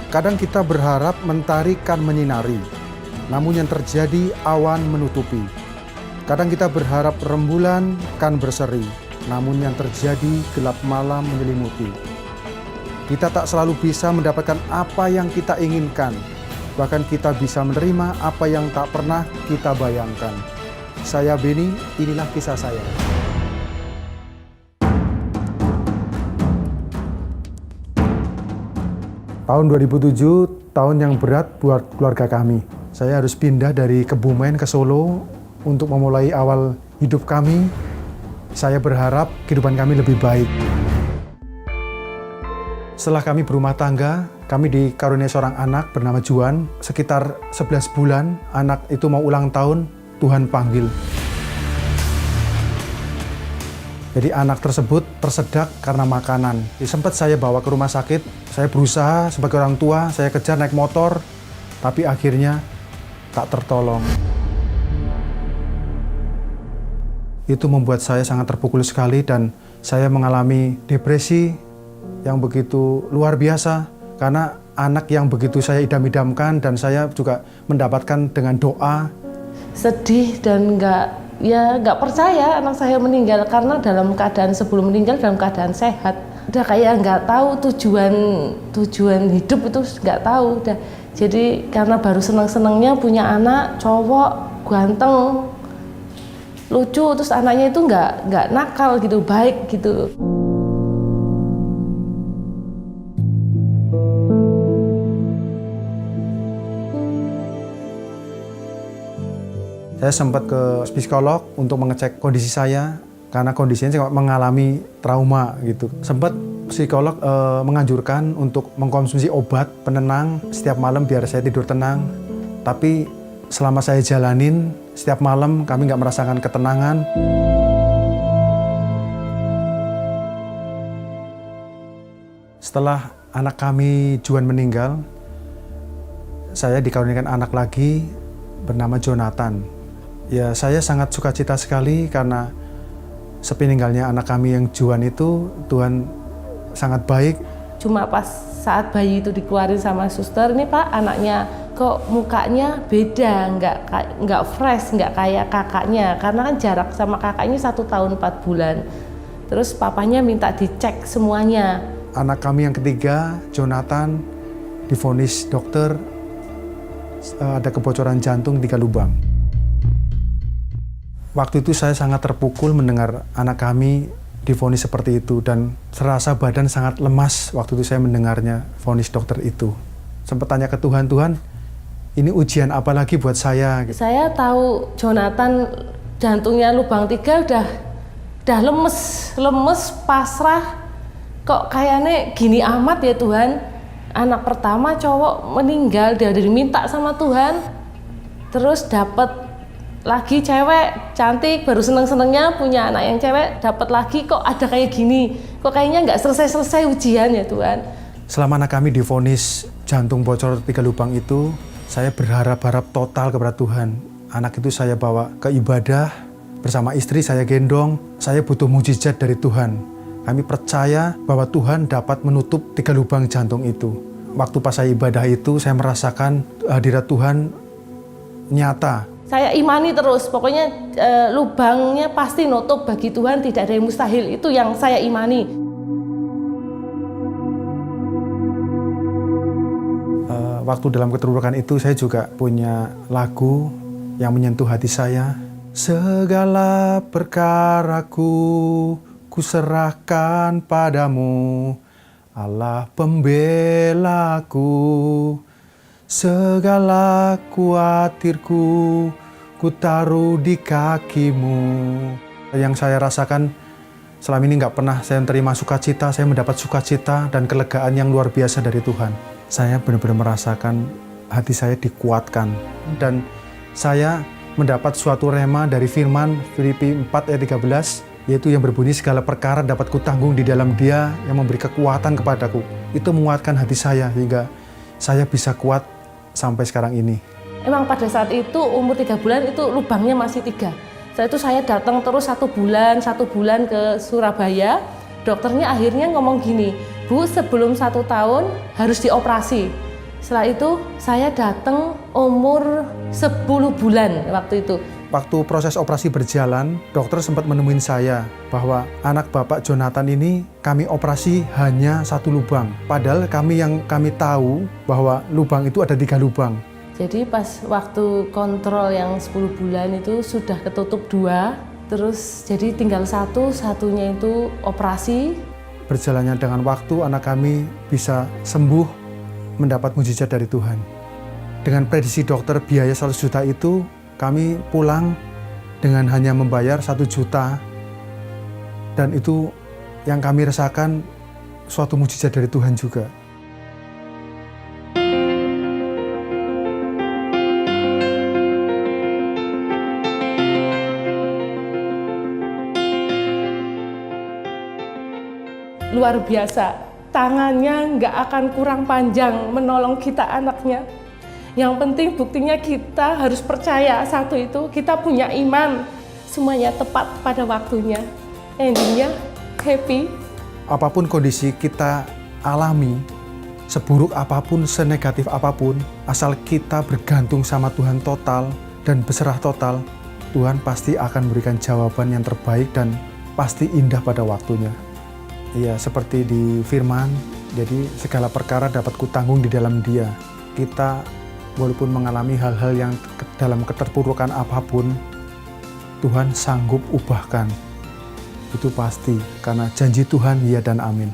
Kadang kita berharap mentari kan menyinari, namun yang terjadi awan menutupi. Kadang kita berharap rembulan kan berseri, namun yang terjadi gelap malam menyelimuti. Kita tak selalu bisa mendapatkan apa yang kita inginkan, bahkan kita bisa menerima apa yang tak pernah kita bayangkan. Saya Beni, inilah kisah saya. Tahun 2007, tahun yang berat buat keluarga kami. Saya harus pindah dari Kebumen ke Solo untuk memulai awal hidup kami. Saya berharap kehidupan kami lebih baik. Setelah kami berumah tangga, kami dikaruniai seorang anak bernama Juan. Sekitar 11 bulan, anak itu mau ulang tahun, Tuhan panggil. Jadi anak tersebut tersedak karena makanan. Sempat saya bawa ke rumah sakit, saya berusaha sebagai orang tua, saya kejar naik motor, tapi akhirnya tak tertolong. Itu membuat saya sangat terpukul sekali dan saya mengalami depresi yang begitu luar biasa karena anak yang begitu saya idam-idamkan dan saya juga mendapatkan dengan doa. Sedih dan nggak percaya anak saya meninggal karena dalam keadaan sebelum meninggal dalam keadaan sehat. Udah kayak nggak tahu tujuan hidup itu nggak tahu. Udah jadi karena baru seneng-senengnya punya anak cowok ganteng, lucu, terus anaknya itu nggak nakal gitu, baik gitu. Saya sempat ke psikolog untuk mengecek kondisi saya karena kondisinya mengalami trauma gitu. Sempat psikolog menganjurkan untuk mengkonsumsi obat penenang setiap malam biar saya tidur tenang. Tapi selama saya jalanin setiap malam kami nggak merasakan ketenangan. Setelah anak kami Juan meninggal, saya dikaruniakan anak lagi bernama Jonathan. Ya, saya sangat sukacita sekali karena sepeninggalnya anak kami yang Juan itu, Tuhan sangat baik. Cuma pas saat bayi itu dikeluarin sama suster, nih Pak, anaknya kok mukanya beda, nggak fresh, nggak kayak kakaknya. Karena kan jarak sama kakaknya 1 tahun 4 bulan. Terus papanya minta dicek semuanya. Anak kami yang ketiga, Jonathan, divonis dokter ada kebocoran jantung 3 lubang. Waktu itu saya sangat terpukul mendengar anak kami divonis seperti itu dan serasa badan sangat lemas waktu itu saya mendengarnya vonis dokter itu. Sempat tanya ke Tuhan, Tuhan, ini ujian apa lagi buat saya? Saya tahu Jonathan jantungnya lubang 3 udah lemes, pasrah. Kok kayaknya gini amat ya Tuhan? Anak pertama cowok meninggal, dia udah diminta sama Tuhan. Terus dapat lagi cewek cantik, baru seneng-senengnya punya anak yang cewek, dapat lagi kok ada kayak gini, kok kayaknya nggak selesai ujian ya Tuhan. Selama anak kami divonis jantung bocor 3 lubang itu, saya berharap total kepada Tuhan. Anak itu saya bawa ke ibadah bersama istri, saya gendong, saya butuh mujizat dari Tuhan. Kami percaya bahwa Tuhan dapat menutup 3 lubang jantung itu. Waktu pas saya ibadah itu, saya merasakan hadirat Tuhan nyata. Saya imani terus, pokoknya lubangnya pasti nutup bagi Tuhan, tidak ada yang mustahil, itu yang saya imani. Waktu dalam keterburukan itu saya juga punya lagu yang menyentuh hati saya. Segala perkaraku ku serahkan padamu, Allah pembelaku. Segala khawatirku ku taruh di kakimu. Yang saya rasakan selama ini nggak pernah saya menerima sukacita, saya mendapat sukacita dan kelegaan yang luar biasa dari Tuhan. Saya benar-benar merasakan hati saya dikuatkan. Dan saya mendapat suatu rema dari firman Filipi 4 ayat 13, yaitu yang berbunyi segala perkara dapat kutanggung di dalam Dia yang memberi kekuatan kepadaku. Itu menguatkan hati saya hingga saya bisa kuat sampai sekarang ini. Emang pada saat itu umur 3 bulan itu lubangnya masih 3. Setelah itu saya datang terus 1 bulan ke Surabaya. Dokternya akhirnya ngomong gini, Bu, sebelum 1 tahun harus dioperasi. Setelah itu saya datang umur 10 bulan waktu itu. Waktu proses operasi berjalan, dokter sempat menemuin saya bahwa anak Bapak Jonathan ini kami operasi hanya 1 lubang. Padahal kami tahu bahwa lubang itu ada 3 lubang. Jadi pas waktu kontrol yang 10 bulan itu sudah ketutup 2, terus jadi tinggal 1, satunya itu operasi. Berjalannya dengan waktu, anak kami bisa sembuh, mendapat mujizat dari Tuhan. Dengan prediksi dokter biaya 100 juta itu, kami pulang dengan hanya membayar 1 juta. Dan itu yang kami rasakan suatu mujizat dari Tuhan juga. Luar biasa, tangannya nggak akan kurang panjang menolong kita anaknya. Yang penting buktinya kita harus percaya, satu itu kita punya iman, semuanya tepat pada waktunya. Endingnya happy. Apapun kondisi kita alami, seburuk apapun, senegatif apapun, asal kita bergantung sama Tuhan total dan berserah total, Tuhan pasti akan memberikan jawaban yang terbaik dan pasti indah pada waktunya. Iya, seperti di firman, jadi segala perkara dapat kutanggung di dalam Dia. Kita walaupun mengalami hal-hal yang dalam keterpurukan apapun, Tuhan sanggup ubahkan. Itu pasti, karena janji Tuhan ya dan amin.